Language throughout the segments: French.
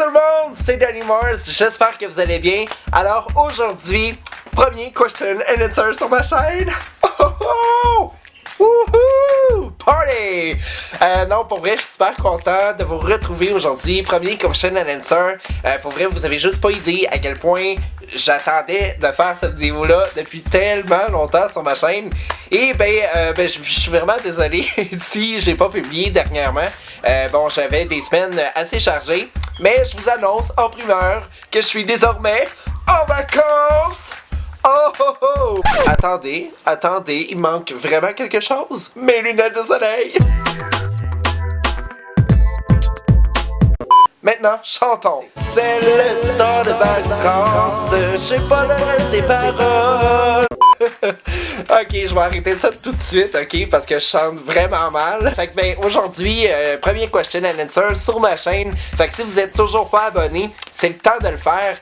tout le monde, c'est Danny Mars, j'espère que vous allez bien. Alors aujourd'hui, premier question and answer sur ma chaîne. Oh oh oh! Wouhou! Party! Non, pour vrai, je suis super content de vous retrouver aujourd'hui. Premier question and answer. Pour vrai, vous avez juste pas idée à quel point j'attendais de faire cette vidéo-là depuis tellement longtemps sur ma chaîne. Et je suis vraiment désolé si j'ai pas publié dernièrement. Bon, j'avais des semaines assez chargées. Mais je vous annonce en primeur que je suis désormais en vacances! Oh oh oh! Attendez, il manque vraiment quelque chose. Mes lunettes de soleil! Maintenant, chantons. C'est le temps de vacances, je sais pas le reste des paroles. Ok, je vais arrêter ça tout de suite, ok, parce que je chante vraiment mal. Fait que aujourd'hui, premier question and answer sur ma chaîne. Fait que si vous êtes toujours pas abonné, c'est le temps de le faire.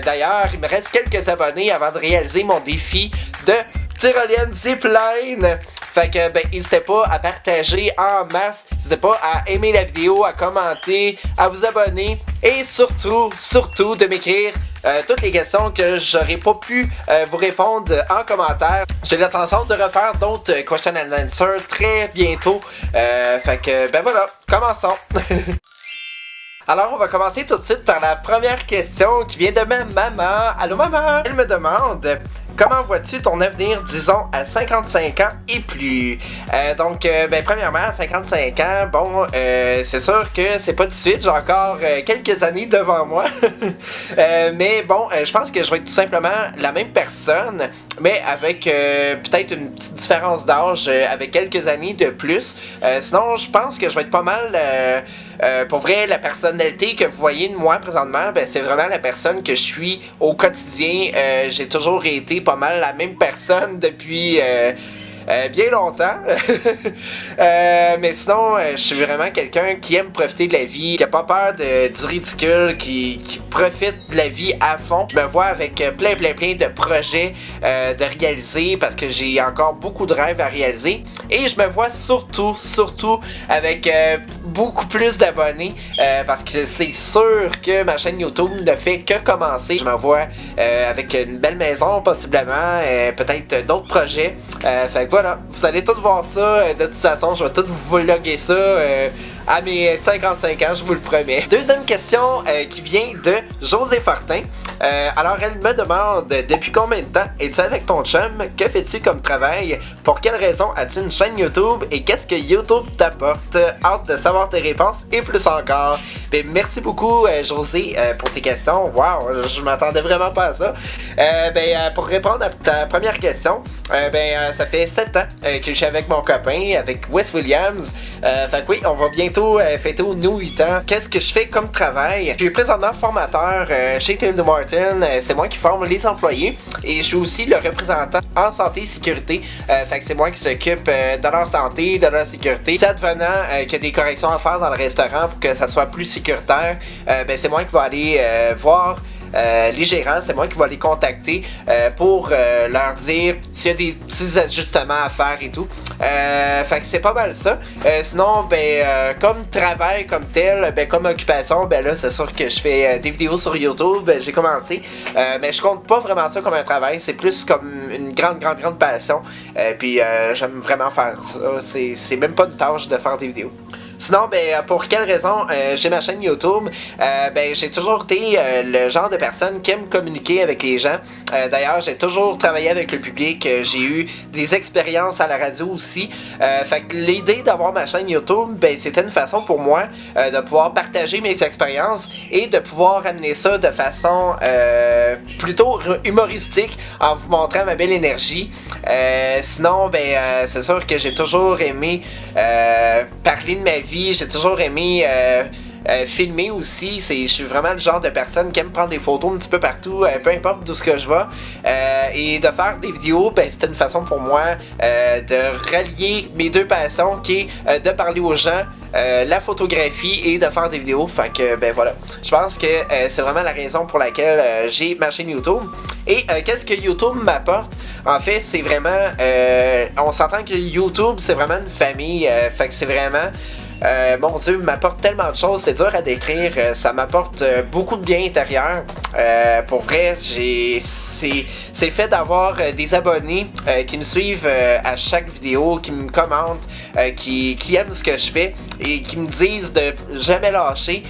D'ailleurs, il me reste quelques abonnés avant de réaliser mon défi de tyrolienne zipline. Fait que n'hésitez pas à partager en masse, n'hésitez pas à aimer la vidéo, à commenter, à vous abonner et surtout de m'écrire toutes les questions que j'aurais pas pu vous répondre en commentaire. J'ai l'intention de refaire d'autres question and answer très bientôt. Fait que voilà, commençons. Alors, on va commencer tout de suite par la première question qui vient de ma maman. Allô maman! Elle me demande: comment vois-tu ton avenir, disons, à 55 ans et plus? Premièrement, à 55 ans, bon, c'est sûr que c'est pas tout de suite, j'ai encore quelques années devant moi. Mais bon, je pense que je vais être tout simplement la même personne, mais avec peut-être une petite différence d'âge, avec quelques années de plus. Sinon, je pense que je vais être pas mal... pour vrai, la personnalité que vous voyez de moi présentement, c'est vraiment la personne que je suis au quotidien. J'ai toujours été pas mal la même personne depuis bien longtemps. Mais sinon, je suis vraiment quelqu'un qui aime profiter de la vie, qui a pas peur du ridicule, qui profite de la vie à fond. Je me vois avec plein de projets de réaliser parce que j'ai encore beaucoup de rêves à réaliser. Et je me vois surtout avec beaucoup plus d'abonnés parce que c'est sûr que ma chaîne YouTube ne fait que commencer. Je me vois avec une belle maison possiblement, peut-être d'autres projets. Fait que voilà, vous allez tous voir ça. De toute façon, je vais tout vous vlogger ça à mes 55 ans, je vous le promets. Deuxième question qui vient de José Fortin. Alors elle me demande: depuis combien de temps es-tu avec ton chum? Que fais-tu comme travail? Pour quelle raison as-tu une chaîne YouTube? Et qu'est-ce que YouTube t'apporte? Hâte de savoir tes réponses et plus encore. Merci beaucoup José pour tes questions. Wow, je m'attendais vraiment pas à ça. Pour répondre à ta première question, ça fait 7 ans que je suis avec mon copain, avec Wes Williams. Fait que oui, on va bientôt fêter nos 8 ans. Qu'est-ce que je fais comme travail? Je suis présentement formateur chez Tim Martin. C'est moi qui forme les employés et je suis aussi le représentant en santé et sécurité. Fait que c'est moi qui s'occupe de leur santé, de leur sécurité. Si advenant qu'il y a des corrections à faire dans le restaurant pour que ça soit plus sécuritaire, c'est moi qui vais aller voir les gérants, c'est moi qui vais les contacter pour leur dire s'il y a des petits ajustements à faire et tout. Fait que c'est pas mal ça. Sinon, comme travail comme tel, comme occupation, là c'est sûr que je fais des vidéos sur YouTube. J'ai commencé, mais je compte pas vraiment ça comme un travail. C'est plus comme une grande passion. Puis j'aime vraiment faire ça. C'est même pas une tâche de faire des vidéos. Sinon, pour quelle raison j'ai ma chaîne YouTube? J'ai toujours été le genre de personne qui aime communiquer avec les gens. D'ailleurs, j'ai toujours travaillé avec le public. J'ai eu des expériences à la radio aussi. Fait que l'idée d'avoir ma chaîne YouTube, c'était une façon pour moi de pouvoir partager mes expériences et de pouvoir amener ça de façon plutôt humoristique en vous montrant ma belle énergie. Sinon, c'est sûr que j'ai toujours aimé parler de ma vie. J'ai toujours aimé filmer aussi. Je suis vraiment le genre de personne qui aime prendre des photos un petit peu partout, peu importe d'où ce que je vais. Et de faire des vidéos, c'était une façon pour moi de rallier mes deux passions, qui est de parler aux gens, la photographie et de faire des vidéos. Fait que voilà, je pense que c'est vraiment la raison pour laquelle j'ai ma chaîne YouTube. Et qu'est-ce que YouTube m'apporte? En fait, c'est vraiment... on s'entend que YouTube, c'est vraiment une famille. Fait que c'est vraiment... mon Dieu, m'apporte tellement de choses, c'est dur à décrire, ça m'apporte beaucoup de bien intérieur. Pour vrai, c'est le fait d'avoir des abonnés qui me suivent à chaque vidéo, qui me commentent, qui aiment ce que je fais et qui me disent de jamais lâcher.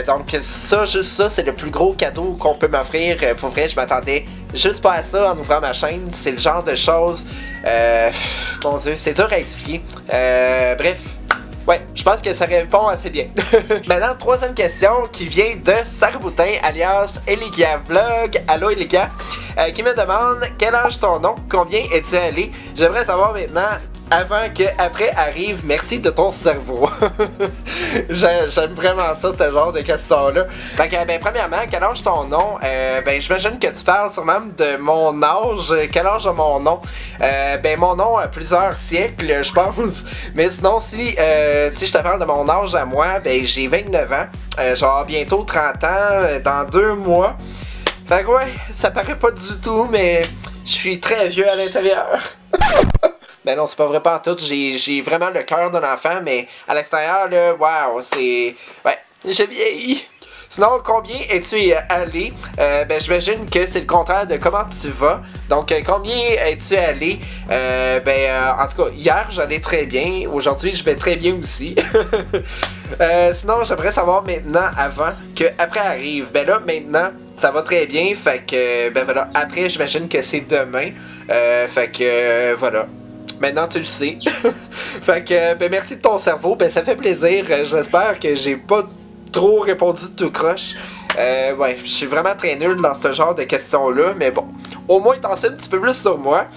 Donc ça, juste ça, c'est le plus gros cadeau qu'on peut m'offrir. Pour vrai, je m'attendais juste pas à ça en ouvrant ma chaîne. C'est le genre de choses, mon Dieu, c'est dur à expliquer. Bref. Ouais, je pense que ça répond assez bien. Maintenant, troisième question qui vient de Sarboutin, alias Eligia Vlog. Allô Eligia, qui me demande quel âge ton nom, combien es-tu allé? J'aimerais savoir maintenant, avant que après arrive merci de ton cerveau. J'aime vraiment ça, ce genre de questions-là. Fait que, ben, premièrement, quel âge ton nom? Ben, j'imagine que tu parles sûrement de mon âge. Quel âge a mon nom? Ben, mon nom a plusieurs siècles, je pense. Mais sinon, si je te parle de mon âge à moi, ben, j'ai 29 ans. Genre bientôt 30 ans, dans 2 mois. Fait que ouais, ça paraît pas du tout, mais je suis très vieux à l'intérieur. Ben non, c'est pas vrai pas en tout. J'ai vraiment le cœur d'un enfant, mais à l'extérieur, là, waouh, c'est... Ouais, je vieillis. Sinon, combien es-tu allé? Ben, j'imagine que c'est le contraire de comment tu vas. Donc, combien es-tu allé? En tout cas, hier, j'allais très bien. Aujourd'hui, je vais très bien aussi. Sinon, j'aimerais savoir maintenant, avant que après arrive. Ben là, maintenant, ça va très bien. Fait que, ben voilà. Après, j'imagine que c'est demain. Voilà. Maintenant tu le sais. Fait que ben merci de ton cerveau, ben ça fait plaisir. J'espère que j'ai pas trop répondu de tout croche. Ouais, je suis vraiment très nul dans ce genre de questions-là, mais bon, au moins t'en sais un petit peu plus sur moi.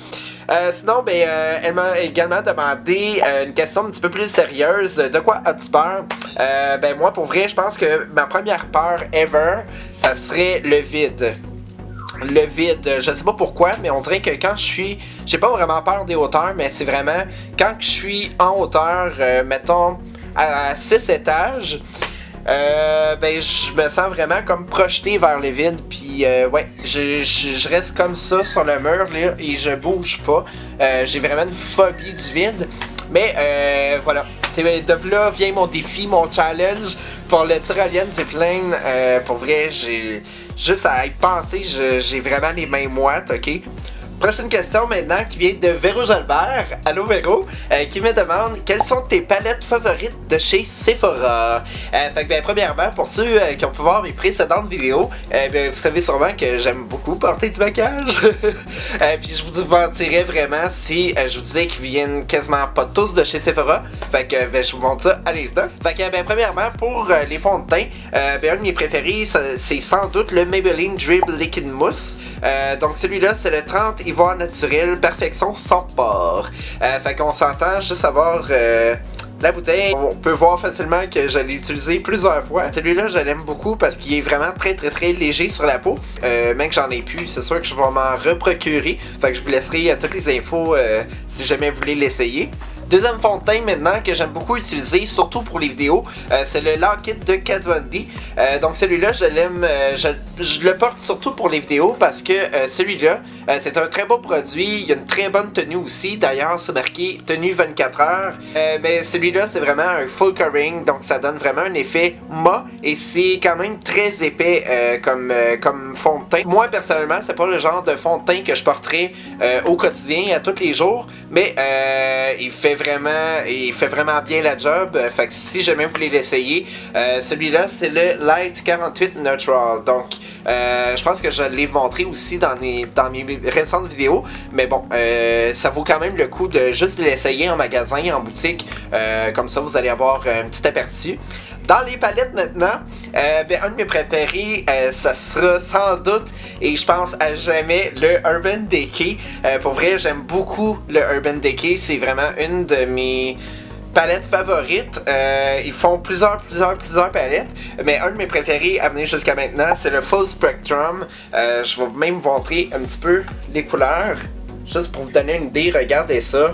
Sinon, ben, elle m'a également demandé une question un petit peu plus sérieuse. De quoi as-tu peur? Ben moi, pour vrai, je pense que ma première peur ever, ça serait le vide. Le vide, je sais pas pourquoi, mais on dirait que quand j'ai pas vraiment peur des hauteurs, mais c'est vraiment quand je suis en hauteur, mettons à 6 étages, ben je me sens vraiment comme projeté vers le vide, puis ouais, je reste comme ça sur le mur là, et je bouge pas. J'ai vraiment une phobie du vide, mais voilà. C'est de là vient mon défi, mon challenge pour le tyrolien zipline. Pour vrai, j'ai juste à y penser, j'ai vraiment les mains moites, ok? Prochaine question maintenant qui vient de Véro Jalbert. Allô Véro, qui me demande quelles sont tes palettes favorites de chez Sephora. Fait que ben, premièrement, pour ceux qui ont pu voir mes précédentes vidéos, ben, vous savez sûrement que j'aime beaucoup porter du maquillage. Puis je vous mentirais vraiment si je vous disais qu'ils viennent quasiment pas tous de chez Sephora. Fait que ben, je vous montre ça à l'instant. Fait que ben, premièrement, pour les fonds de teint, ben, un de mes préférés, c'est sans doute le Maybelline Dribble Liquid Mousse. Donc celui-là, c'est le 30 Ivoire naturel, perfection sans port. Fait qu'on s'entend juste avoir la bouteille. On peut voir facilement que je l'ai utilisé plusieurs fois. Celui-là, je l'aime beaucoup parce qu'il est vraiment très léger sur la peau. Même que j'en ai plus, c'est sûr que je vais m'en reprocurer. Fait que je vous laisserai toutes les infos si jamais vous voulez l'essayer. Deuxième fond de teint maintenant que j'aime beaucoup utiliser, surtout pour les vidéos, c'est le Lock It de Kat Von D. Donc celui-là, je l'aime, je le porte surtout pour les vidéos parce que celui-là, c'est un très beau produit, il y a une très bonne tenue aussi. D'ailleurs, c'est marqué tenue 24 heures. Mais celui-là, c'est vraiment un full covering, donc ça donne vraiment un effet mat et c'est quand même très épais comme fond de teint. Moi, personnellement, c'est pas le genre de fond de teint que je porterais au quotidien, à tous les jours, mais il fait vraiment bien la job. Fait que si jamais vous voulez l'essayer, celui-là c'est le Light 48 Neutral. Donc je pense que je l'ai montré aussi dans mes récentes vidéos. Mais bon, ça vaut quand même le coup de juste l'essayer en magasin, en boutique. Comme ça vous allez avoir un petit aperçu. Dans les palettes maintenant, ben, un de mes préférés, ça sera sans doute, et je pense à jamais, le Urban Decay. Pour vrai, j'aime beaucoup le Urban Decay. C'est vraiment une de mes palettes favorites. Ils font plusieurs palettes, mais un de mes préférés à venir jusqu'à maintenant, c'est le Full Spectrum. Je vais même vous montrer un petit peu les couleurs, juste pour vous donner une idée. Regardez ça.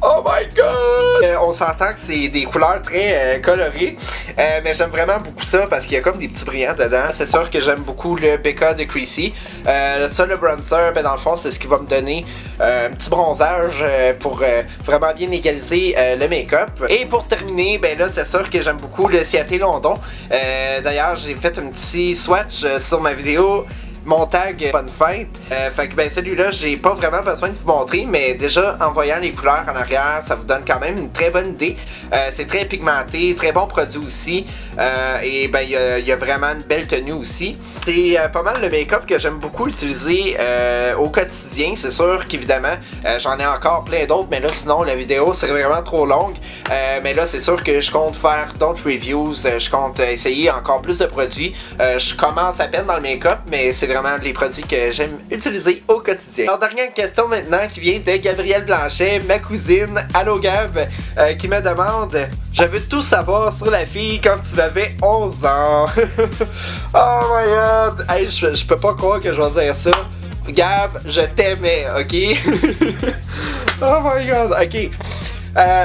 Oh my god! On s'entend que c'est des couleurs très colorées, mais j'aime vraiment beaucoup ça parce qu'il y a comme des petits brillants dedans. C'est sûr que j'aime beaucoup le BK de Creasy. Ça, le bronzer, ben dans le fond, c'est ce qui va me donner un petit bronzage pour vraiment bien égaliser le make-up. Et pour terminer, ben là, c'est sûr que j'aime beaucoup le Ciaté London. D'ailleurs, j'ai fait un petit swatch sur ma vidéo. Mon tag bonne fête. Fait que ben celui-là, j'ai pas vraiment besoin de vous montrer, mais déjà en voyant les couleurs en arrière, ça vous donne quand même une très bonne idée. C'est très pigmenté, très bon produit aussi. Et ben il y a vraiment une belle tenue aussi. C'est pas mal le make-up que j'aime beaucoup utiliser au quotidien. C'est sûr qu'évidemment, j'en ai encore plein d'autres, mais là sinon la vidéo serait vraiment trop longue. Mais là c'est sûr que je compte faire d'autres reviews. Je compte essayer encore plus de produits. Je commence à peine dans le make-up, mais c'est vraiment les produits que j'aime utiliser au quotidien. Alors, dernière question maintenant qui vient de Gabrielle Blanchet, ma cousine. Allô Gab, qui me demande: je veux tout savoir sur la fille quand tu avais 11 ans. Oh my god! Hey, je peux pas croire que je vais dire ça. Gab, je t'aimais, ok? Oh my god, ok.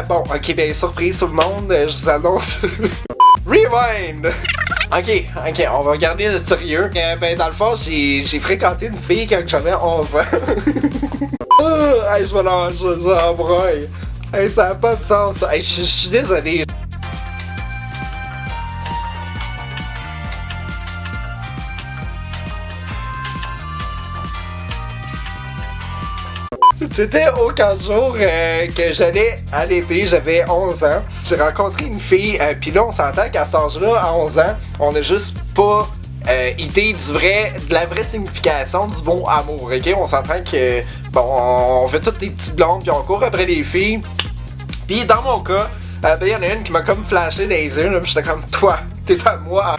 Bon, ok, ben surprise tout le monde, je vous annonce. Rewind! Ok, on va regarder le sérieux. Ben dans le fond, j'ai fréquenté une fille quand j'avais 11 ans. Hey, je l'embrouille. Hey, ça n'a pas de sens. Hey, je suis désolé. C'était au 4 jours que j'allais à l'été, j'avais 11 ans. J'ai rencontré une fille, puis là on s'entend qu'à cet âge-là, à 11 ans, on n'a juste pas idée de la vraie signification du bon amour, ok? On s'entend que, bon, on fait toutes des petites blondes, puis on court après les filles. Puis dans mon cas, ben il y en a une qui m'a comme flashé dans les yeux, là, puis j'étais comme, toi, t'es à moi.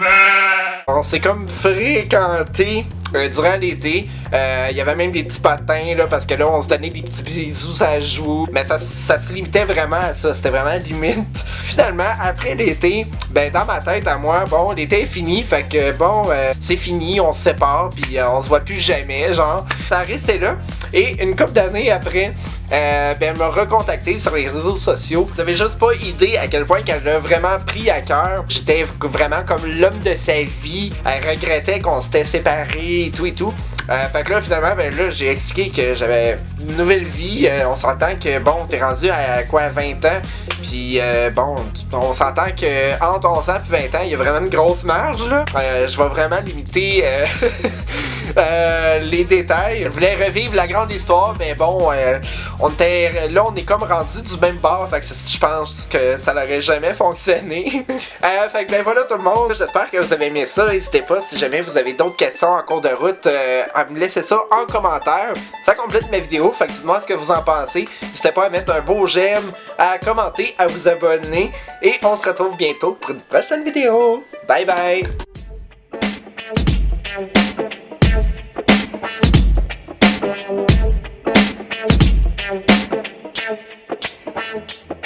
On s'est comme fréquenté durant l'été. Il y avait même des petits patins là, parce que là on se donnait des petits bisous à la joue. Mais ça se limitait vraiment à ça, c'était vraiment limite. Finalement, après l'été, ben dans ma tête à moi, bon, l'été est fini, fait que bon, c'est fini, on se sépare, puis on se voit plus jamais, genre. Ça a resté là. Et une couple d'années après, ben elle m'a recontacté sur les réseaux sociaux. Vous avez juste pas idée à quel point qu'elle l'a vraiment pris à cœur. J'étais vraiment comme l'homme de sa vie. Elle regrettait qu'on s'était séparés et tout et tout. Fait que là finalement ben là j'ai expliqué que j'avais une nouvelle vie. On s'entend que bon t'es rendu à quoi 20 ans. Puis bon on s'entend que entre 11 ans et 20 ans il y a vraiment une grosse marge là. Je vais vraiment limiter les détails. Je voulais revivre la grande histoire, mais bon, on est comme rendu du même bord, fait que je pense que ça n'aurait jamais fonctionné. Fait que ben voilà tout le monde, j'espère que vous avez aimé ça. N'hésitez pas si jamais vous avez d'autres questions en cours de route à me laisser ça en commentaire. Ça complète ma vidéo, fait que dites-moi ce que vous en pensez. N'hésitez pas à mettre un beau j'aime, à commenter, à vous abonner, et on se retrouve bientôt pour une prochaine vidéo. Bye bye! Thank you.